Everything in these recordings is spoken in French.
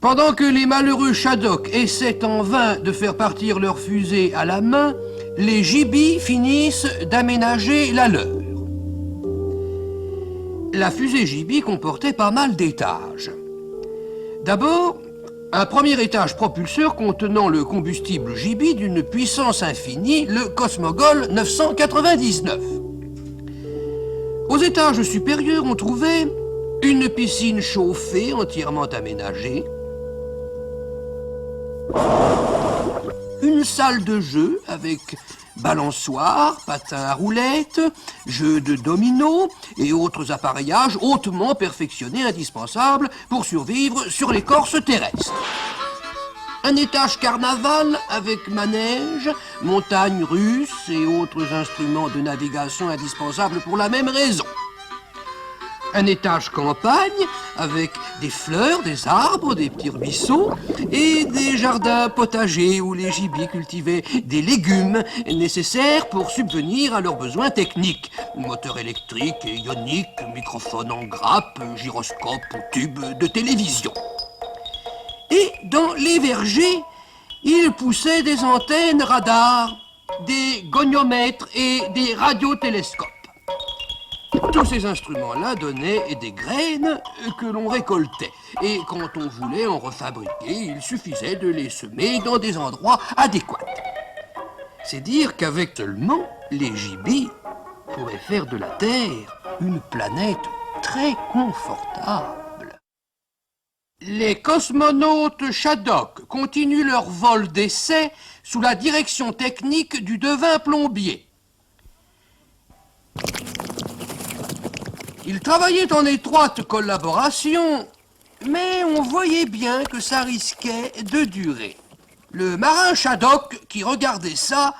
Pendant que les malheureux Shadok essaient en vain de faire partir leur fusée à la main, les Gibis finissent d'aménager la leur. La fusée Gibi comportait pas mal d'étages. D'abord, un premier étage propulseur contenant le combustible Gibi d'une puissance infinie, le Cosmogol 999. Aux étages supérieurs, on trouvait une piscine chauffée entièrement aménagée, une salle de jeu avec balançoire, patins à roulettes, jeux de dominos et autres appareillages hautement perfectionnés indispensables pour survivre sur l'écorce terrestre. Un étage carnaval avec manège, montagnes russes et autres instruments de navigation indispensables pour la même raison. Un étage campagne avec des fleurs, des arbres, des petits ruisseaux et des jardins potagers où les Gibis cultivaient des légumes nécessaires pour subvenir à leurs besoins techniques. Moteur électrique et ionique, microphone en grappe, gyroscope ou tube de télévision. Et dans les vergers, ils poussaient des antennes radars, des goniomètres et des radiotélescopes. Tous ces instruments-là donnaient des graines que l'on récoltait. Et quand on voulait en refabriquer, il suffisait de les semer dans des endroits adéquats. C'est dire qu'avec seulement, les Gibis pourraient faire de la Terre une planète très confortable. Les cosmonautes Shadok continuent leur vol d'essai sous la direction technique du devin plombier. Ils travaillaient en étroite collaboration, mais on voyait bien que ça risquait de durer. Le marin Shadok, qui regardait ça,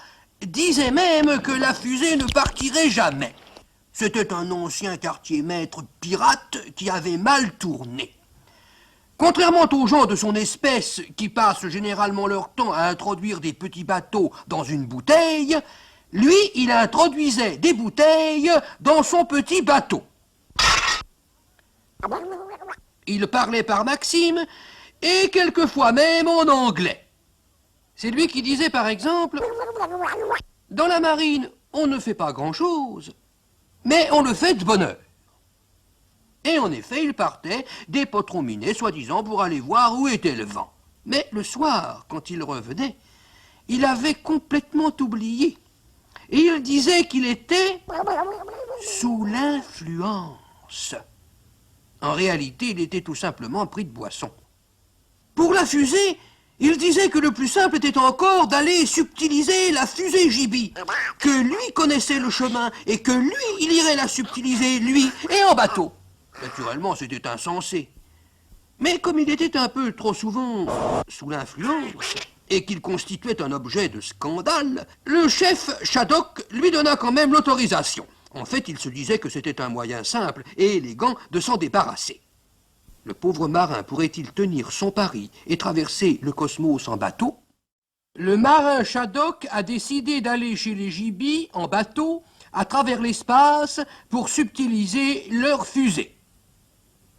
disait même que la fusée ne partirait jamais. C'était un ancien quartier-maître pirate qui avait mal tourné. Contrairement aux gens de son espèce qui passent généralement leur temps à introduire des petits bateaux dans une bouteille, lui, il introduisait des bouteilles dans son petit bateau. Il parlait par maxime et quelquefois même en anglais. C'est lui qui disait par exemple « Dans la marine, on ne fait pas grand-chose, mais on le fait de bonne heure. » Et en effet, il partait dépotrominé, soi-disant, pour aller voir où était le vent. Mais le soir, quand il revenait, il avait complètement oublié. Et il disait qu'il était sous l'influence. En réalité, il était tout simplement pris de boisson. Pour la fusée, il disait que le plus simple était encore d'aller subtiliser la fusée Gibi, que lui connaissait le chemin et que lui, il irait la subtiliser, lui, et en bateau. Naturellement, c'était insensé. Mais comme il était un peu trop souvent sous l'influence et qu'il constituait un objet de scandale, le chef Shadok lui donna quand même l'autorisation. En fait, il se disait que c'était un moyen simple et élégant de s'en débarrasser. Le pauvre marin pourrait-il tenir son pari et traverser le cosmos en bateau? Le marin Shadok a décidé d'aller chez les Gibis en bateau à travers l'espace pour subtiliser leur fusée.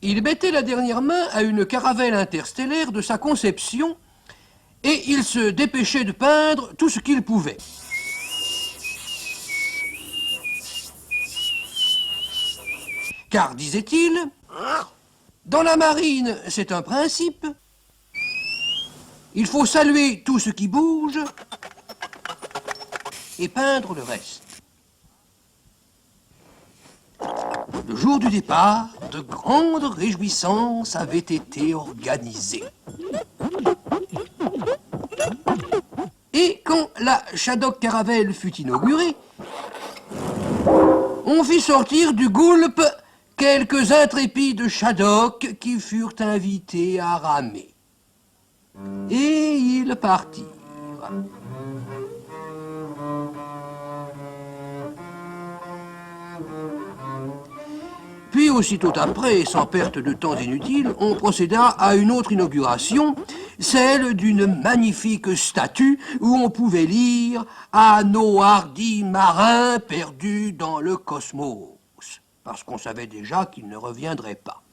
Il mettait la dernière main à une caravelle interstellaire de sa conception et il se dépêchait de peindre tout ce qu'il pouvait. Car, disait-il, dans la marine, c'est un principe. Il faut saluer tout ce qui bouge et peindre le reste. Le jour du départ, de grandes réjouissances avaient été organisées. Et quand la Shadok Caravelle fut inaugurée, on fit sortir du goulpe quelques intrépides Shadok qui furent invités à ramer. Et ils partirent. Puis, aussitôt après, sans perte de temps inutile, on procéda à une autre inauguration, celle d'une magnifique statue où on pouvait lire « À nos hardis marins perdus dans le cosmos », parce qu'on savait déjà qu'ils ne reviendraient pas.